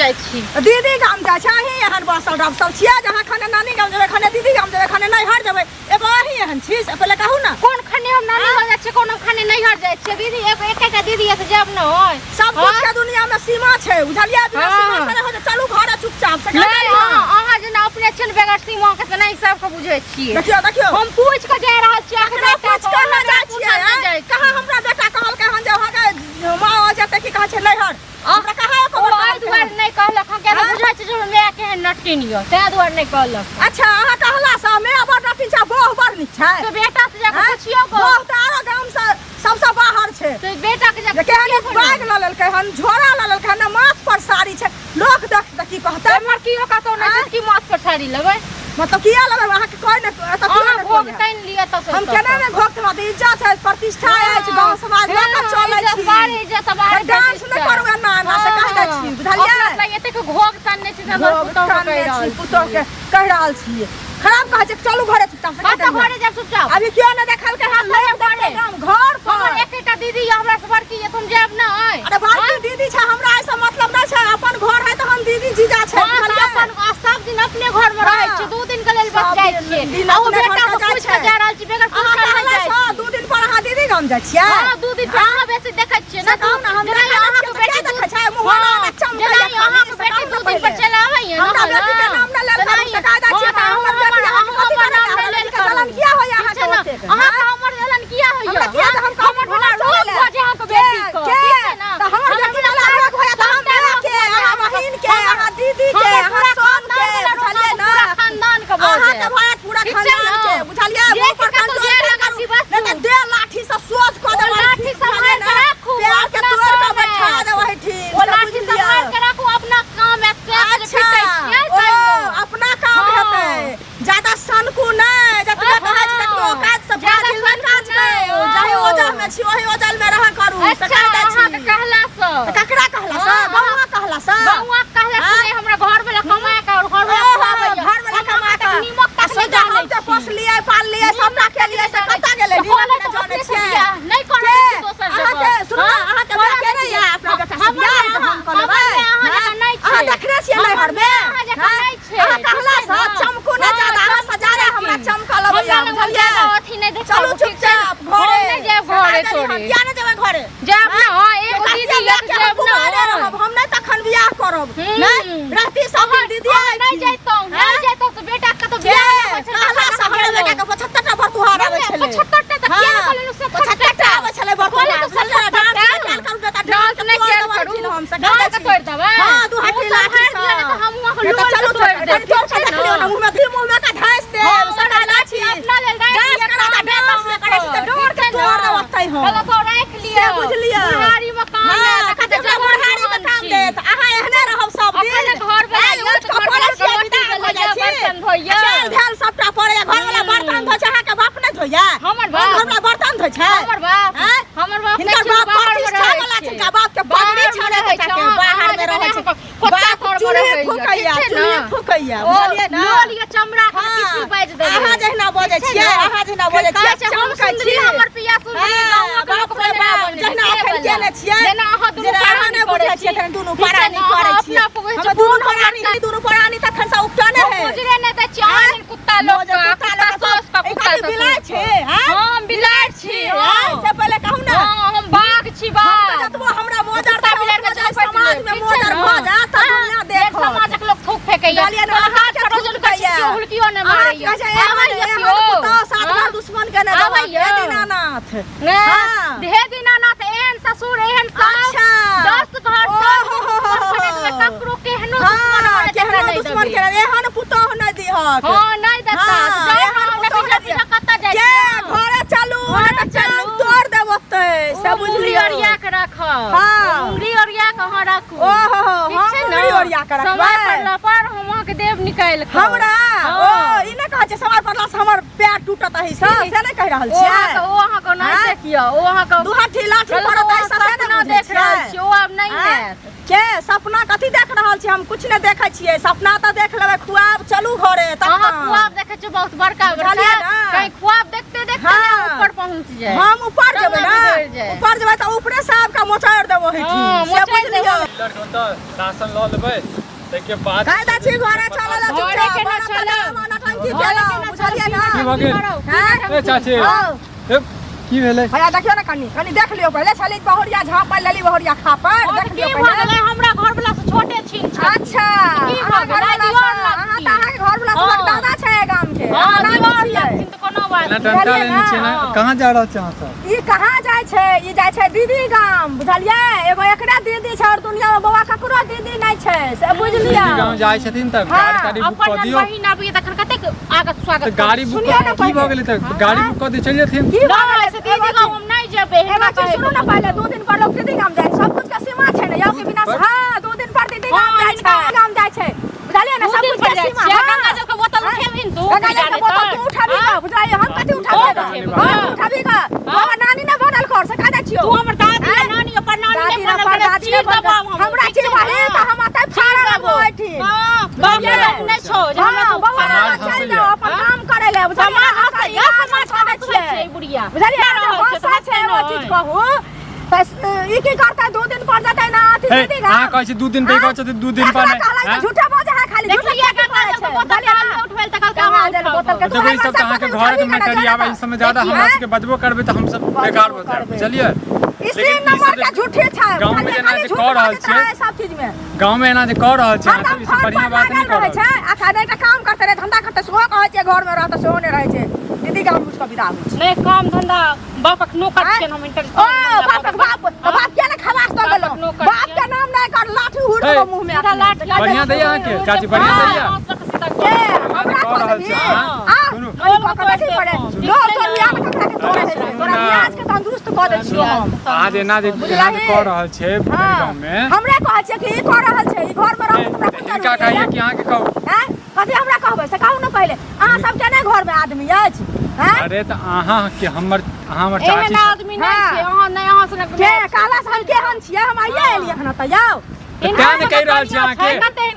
जाय छी दीदी गाम जाय छै अही एहन बसल रबसल छियै जहाँ खाने नानी गाम जेबै खाने दीदी गाम जेबै खाने नैहर जेबै एगो अही एहन छी से पहिले कहू ना कोन खाने हम नानी गाम जाय छी कोन खाने नैहर जाय छी दीदी एकेटा दीदी से जाब न होय सब कुछ के दुनिया में सीमा छै बुझलियै बिना सीमा से हो चलू घर चुपचाप से अहाँ जेना अपने छन बेगर सीमा के से नहीं सब के बुझै छियै देखियो हम पूछ के जा रहल छी अखरा पूछ के ना जाय छियै कहाँ हमरा बेटा कहल के हम जे वहां के मां जते की कहै छै नैहर हमरा कहाँ ओइ दुआर नहीं कहलक हम के बुझै छी जे मैं केहन नटकिन यो ते दुआर नहीं कहलक अच्छा अहाँ कहला से मैं बड़ नटकिन छै बोह बड़ नीक छै तो बेटा से जाके पूछियो बोह त आरो गाम से सबसे बाहर छै तो बेटा के जाके केहन बैग ल लेलकै हन झोरा ल लेलकै हन माथ पर साड़ी छै लोग देख त की कहतै हमर की कहतो नै की माथ पर साड़ी लेबै मतलब किया लेबै अहाँ के कोइ न त किया भोग तैन लिया त हम केना में भोग त इज्जत है प्रतिष्ठा है गांव समाज में चलै छी बारे इज्जत बारे डांस न करू ना ना से कह दै छी बुझलियै अपना एते के भोग तन्ने छी हमर पुतो के कह रहल छी खराब कह छै चलू घरे चुपचाप से घरे जा चुपचाप अभी क्यों न देखल के हम ले घरे घर हमर एकेटा दीदी हमरा से बड़की ये तुम जाब ना है अरे बड़की दीदी छै हमरा ऐसा मतलब नै छै अपन घर है त हम दीदी जीजा छै अपन सब दिन अपने घर में रहै छी 2 दिन के लेल बस जाय छी आ ओ बेटा को पूछ के जा रहल छी बेगर पूछ के नहीं जाय 2 दिन पर अहाँ दीदी गाम जाय छियै हां 2 दिन पर अहाँ बेसी देखै छियै ना हम अहाँ के बेटी देखै छै मुंह ना चमकै अहाँ के बेटी 2 दिन पर चला आबै है हमरा बेटी के नाम न ले सका दै छी हमर बेटी अहाँ कथि करे चलन किया होय अहाँ के अहाँ का हमर चलन किया होय हम हमर भला रोज बजे अहाँ के बेटी को ठीक है ना त हमर बेटी के अलग होय त हम के अहाँ बहिन के अहाँ दीदी के अहाँ सोन के बुझलियै ना खानदान के बोझ अहाँ के भाई पूरा खानदान के बुझलियै ये पर कंट्रोल लगासी बस नहीं दे लाठी से सोच को दे लाठी संभाल के रखू प्यार के तोड़ के बैठा देबै ठीक वो लाठी संभाल के रखू अपना काम है से पिटै छियै अपना काम हेतै ज्यादा सनकू नहीं जतबे कहै छै तकरो काज से फाजिल न काज नहीं जाहि ओजह में छी ओहि ओजल में रह करू अच्छा अहाँ के कहला से ककरा कहला से बउआ कहला से हमरा घर वाला कमा के और घर वाला खुआबै घर वाला कमा के नीमक तक से जा हम त पोस लिए पाल लिए सबटा के लिए से कता गेले नीमक न जाने छियै नहीं करे दोसर जगह अहाँ के सुन अहाँ के बात के नहीं अपना बेटा से बियाह हम कर लेबै अहाँ नहीं छै अहाँ देखने छियै नैहर में अहाँ जका नहीं छै अहाँ कहला से चमकू न ज्यादा अहाँ सजारे हमरा चमकल अबैया बुझलियै अथी नहीं देख चलू चुपचाप घरे नहीं जाब घरे तोरे किया न जेबै घरे जाब ना हां एगो दीदी लग जाब ना हम नहीं तखन बियाह करब नहीं रहती सब दीदी नहीं जाइतो तो बेटा का तो बियाह कहला से हमरा बेटा के 75 टा बरतुहार आबै छलै 75 टा त किया न कहलनु 75 टा आबै छलै बरतुहार डांस नहीं कर करू हम से डांस कर देबै हां दू हाथ लाठी से तो हम वहां लोल चलो कर दे तोड़ के देखलियो ना मुंह में का ढास दे सका लाठी अपना ले डांस करा दा डांस में करे से डोर के तोड़ देवतै हो चलो तो रख लियो से बुझलियो बुढ़ारी में काम है देखा जब बुढ़ारी में काम देत अहाँ एहने रहब सब दिन अपने घर बनाइयो तो घर से विदा हो जाय छै बर्तन धोइया चल भेल सबटा पड़े घर वाला बर्तन धो छै अहाँ के बाप ने धोइया हमर बाप घर वाला बर्तन धो छै हमर बाप हिनकर बाप प्रतिष्ठा वाला छै का बाप के पगड़ी छड़े के बाहर में रहै छै बाप चूल्हे फुकैया बुझलियै ना लोलिया चमड़ा के किछु बाज दे अहाँ जहिना बजै छियै चमकै छी हमर पिया सुनी गांव के लोक बाप जहिना अखन केने छियै जेना अहाँ दुनू पारानी बुझै छियै तखन दुनू पारानी करै छियै हम दुनू पारानी तखन से उठने है बुझरे नै त चान कुत्ता लोग कुत्ता सोस का कुत्ता बिलाइ छै हम बिलाइ छी से पहले कहू ना हम बाघ छी बाघ जतबो हमरा मोजर बिलाइ के समाज में मोजर भ जा त दुनिया देख समाजक लोग थूक फेकैया हाथ पर रोजन कइया हुलकियो न मारैया दुश्मन के ने दीनानाथ हे दीनानाथ एहन ससुर एहन सास 10 घर ककरो केहनो दुश्मन के एहन पुतोह नै दिहत हां नै देता कत्ता जाय के घरे चलू चलू तोड़ देबते से बुझली ओरिया के रख हां उंगली ओरिया के हां राखू ओहो हम उंगली ओरिया के रखबै समय पर हम के देव निकाल के हमरा ओ ई न कहै छै समार पड़ला से हमर पैर टूटत है से नहीं कह रहल छियै ओ अहाँ को नहीं देखियो ओ अहाँ को दुहाठी लाठी पड़त है से सपना देख रहल छी ओ अब नहीं है के सपना कथी देख रहल छी हम कुछ नहीं देखै छियै सपना त देख लेबै खुआब चलू घरे तब अहाँ खुआब देखै छी बहुत बड़का बड़का कहीं खुआब देखते देखते ऊपर पहुंच जाए हम ऊपर जेबै ना ऊपर जेबै त ऊपरे से आपका मोचार देबो है से बुझ लियो राशन ल लेबै के बाद कायदा छी घरे चलल घरे के न चलल नटंकी केला बुझलियै ना की भ गेल ए चाची की भेलै भैया देखियो ना कनी देख लियो पहले छली बहुरिया झापा लेली बहुरिया खापर देख लियो पहले हमरा घर वाला से छोटे छी अच्छा की भ गेल अहाँ त अहाँ के घर वाला से दादा छै गाम के हां तो कोनो बात ना डंटा लेने छी ना कहां जा रहल छी अहाँ सब ई कहां जाय छै ई जाय छै दीदी गाम बुझलियै एगो एकरा दीदी छै और दुनिया में बाबा ककरो दीदी नै छै से बुझ लिया गांव जाय छथिन त गाड़ी बुक क दियो अपन बहिन अभी तखन कतेक आगत स्वागत गाड़ी बुक की भ गेलै त गाड़ी बुक क दे चल जेथिन की भ गेलै से दीदी गाम हम नहीं जेबे एगो चीज सुनो ना पहले 2 दिन पर लोग दीदी गाम जाय सब कुछ के सीमा छै ना याओ के बिना हां 2 दिन पर दीदी गाम जाय छै गाम जाय छै बुझलियै ना सब कुछ के सीमा गंगा जल के बोतल उठेबिन तू गंगा जल के बोतल तू उठाबी का बुझलियै हम कथि उठाबी हां उठाबी का बाबा नानी ने बनल कर से का दै छियो तू हमर दादी नानी पर नानी ने बनल कर चीर दबाव हमरा चीर बाहे त हम आते फाड़ लेबो एठी हां बाबा नै छो जे हमरा हां बाबा चल जाओ अपन काम करे ले बुझलियै समाज समाज छै बुढ़िया बुझलियै भाषा छै वो चीज कहू बस ई की करता 2 दिन पर जाता है ना दीदी गा हां कहै छै 2 दिन पे कहै छै 2 दिन पर नहीं झूठा बाजे है खाली देखलिए गंगा जल के बोतल उठवेल त कल गंगा जल बोतल के देखो ई सब अहाँ के घर के मैटर आवे ई समय ज्यादा हमरा के बजबो करबे त हम सब बेकार हो जाए बुझलिए इसी नंबर का झूठे छै गांव में एना जे कर रहल छै सब चीज में गांव में एना जे कर रहल छै अहाँ सब बढ़िया बात नहीं कर रहल छै आ खाने का काम करते रहे धंधा करते सोहो कहै छै घर में रहत सोहो नहीं रहै छै दीदी गाम कुछ विदा हो छै नहीं काम धंधा बापक नौकर छै हम इंटर ओ बाप के ना खलास तो गेलो बाप के नाम नहीं कर लाठी उड़ देबो मुंह में बढ़िया दैया अहाँ के चाची बढ़िया दैया के हमरा कह देबी सुनु बैठे पड़े लोग तो बियाह में ककरा के तोड़े छै तोरा आज के तंदुरुस्त क दै छियो हम आज एना जे कर रहल छै गांव में हमरे कहै छै कि ई कर रहल छै ई घर में रह हमरा कुछ का कहिए कि अहाँ के कहू हैं कथि हमरा कहबै से कहू न पहले अहाँ सब के नै घर में आदमी अछि हैं अरे त अहाँ के हमर चाची एहन आदमी नै छै अहाँ नै अहाँ से के काला हम केहन छियै हम आइए एलियै खना त जाओ क्या ने कहि रहल छी अहाँ के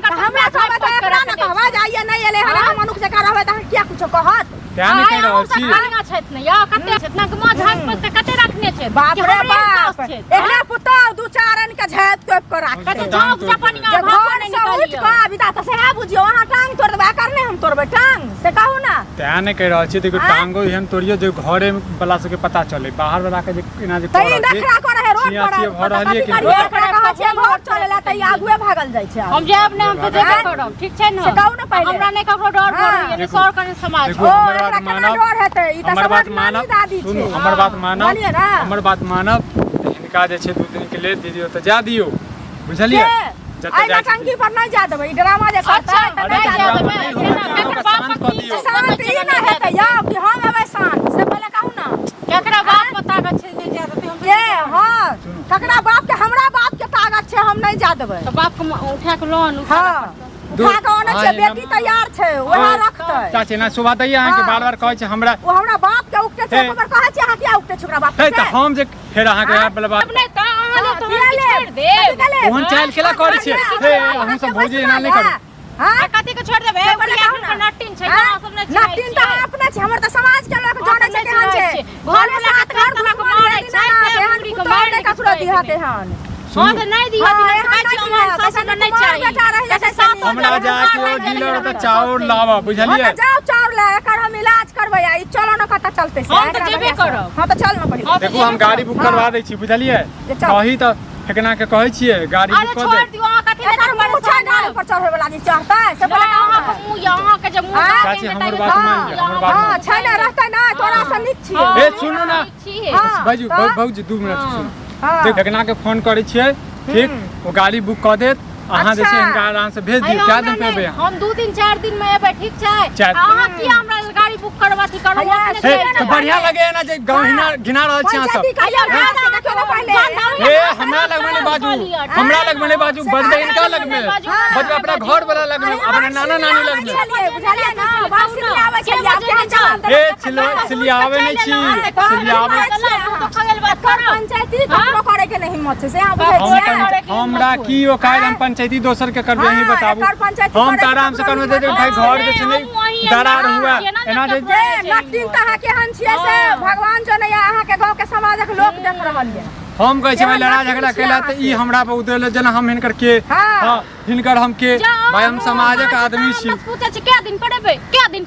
हमरा कहबै त एकरा न कहबै जाइए नै एले हम मनुख से करबै त किया कुछो कहत क्या ने कहि रहल छी कालिया छैत न या कते छैत न मां झाग पर त कते रखने छै बाप रे बाप एकरा पुता दू चार आन के झाप तोप के राख कते झाप चपनिया घर से उठ के बिता त से बुझियो अहाँ टांग तोड़ देबा करने हम तोड़बै टांग से कहू ना क्या ने कहि रहल छी देखो टांगो एहन तोड़ियो जे घरे वाला सबके पता चले बाहर वाला के जे इना जे तई देखरा करे है रोड पर भर रहलिए कि कहै छै घर चलेला त आगुए भागल जाइ छै हम जेब नै हम तो जेबे करब ठीक छै न से कहू ना पहले हमरा नै ककरो डर पड़ै यानी सर कने समाज देखो हमर बात मानब डर हेतै ई त हमर बात समाज मानब दादी छै सुनो हमर बात मानब बोलिए ना हमर बात मानब हिनका जे छै 2 दिन के लेल दीदी त जा दियो बुझलिए आई टंकी पर नहीं जा देबै ई ड्रामा जे करता अच्छा नहीं जा देबै केकर बाप दियो शांत ई ना हेतै या कि हम एबै शांत से पहले कहू ना केकरा बाप को ताकत छै नहीं जा देबै हम के हां ककरा बाप के हमरा बाप के ताकत छै हम नहीं जा देबै तो बाप को उठा के लोन हां उठा के ओने छै बेटी तैयार छै ओहा रखतै चाची ना सुबह दैया अहाँ के बार-बार कहै छै हमरा ओ हमरा बाप के उठते छै खबर कहै छै अहाँ किया उठते छै ओकरा बाप हे के त हम जे फेर अहाँ के बलबा अब नहीं त अहाँ ले तो हम छोड़ दे ओहन चाल केला करै छै हे हम सब भौजी एना नहीं करू हां कथि के छोड़ देबै बुढ़िया के नटिन छै गांव सब नै छै नटिन त अपने छै हमर त समाज के लोग जाने छै केहन छै घर में साथ घर तक मारै छै बुढ़ी के मारै ककरो दिहाते हन हां त नहीं दिहा कहै छी हम सब नै चाहिए हमरा जाके ओ डीलर त चाउर लावा बुझलिए जाओ चाउर ले एकर हम इलाज करबै आ ई चलो न कत चलते से हम त जेबे करब हां त चल न पहिले देखो हम गाड़ी बुक करवा दै छी बुझलिए कही त ठेकना के कहै छियै गाड़ी बुक कर दे छोड़ दियो अहाँ कथि एकर मुंह छै गाड़ी पर चढ़े वाला नहीं चाहता से पहले अहाँ के मुंह यहां के जे मुंह चाची हमर बात मान लिया हमर बात हां छै ना रहतै ना तोरा से नीक छियै ए सुनो ना बाजू भौजी 2 मिनट सुन देख ठेकना के फोन करै छियै ठीक वो गाड़ी बुक कर देत अहाँ जे छै इनका आराम से भेज दियौ क्या दिन पे एबै हम 2-3-4 दिन में एबै ठीक छै अहाँ की हमरा गाड़ी बुक करबाती करू तो बढ़िया लगे ना जे गांव घिना रहल छी अहाँ सब ए हमरा लग में बाजू हमरा लग में बाजू बजबे इनका लग में बजबे अपना घर वाला लग में अपना नाना नानी लग में ए सिलियावे नहीं छी सिलियावे हमरा की ओकाय हम पंचायती दोसर के करबे ही बताबू हम त आराम से करबे दे भाई घर जे छै नहीं दरार हुआ एना जे नटिन तहा के हन छियै से भगवान जने अहाँ के गांव के समाजक लोक देख रहल ये हम कहै छै लड़ाई झगड़ा कैला त ई हमरा पे उदेल जना हम हिनकर के हां हिनकर हम के भाई हम समाजक आदमी छी पूछे छै क्या दिन पड़ेबे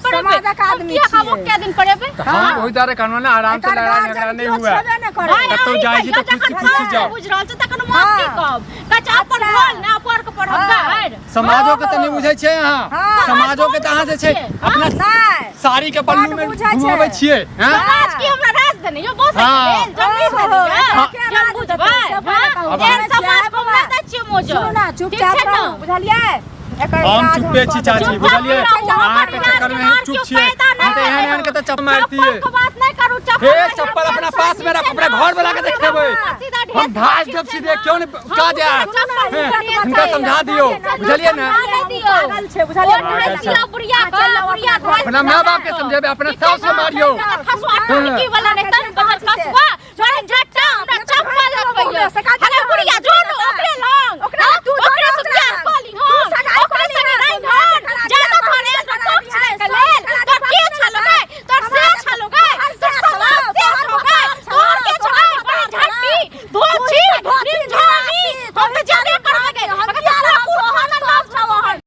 समाजक आदमी छी क्या दिन पड़ेबे हां ओइ तारे कानून ना आराम से लड़ाई झगड़ा नहीं हुआ तो जाई छी तो खुशी जाओ बुझ रहल छै तखन माफ की कब कचा अपन बोल ना पर के पढ़ब समाजो के त नहीं बुझै छै अहाँ समाजो के त अहाँ जे छै अपना साड़ी के पल्लू में घुमाबै छियै हां समाज की हमरा राज देने यो बहुत जमीन देने हम बुझबै यार समाज को ना दै छियै मोजो सुनो ना चुपचाप रहो बुझलियै हम चुपे छी चाची बुझलियै अहाँ के चक्कर में हम चुप छियै हम त एहन के त चप मारती है बात नहीं करू हे चप्पल अपना पास में रख अपने घर वाला के देखेबै हम भाज जब सीधे क्यों नहीं का जा इनका समझा दियो बुझलियै ना पागल छै बुझलियै बुढ़िया अपना माँ बाप के समझेबे अपने सास से मारियो की वाला नहीं तन बचत खसुआ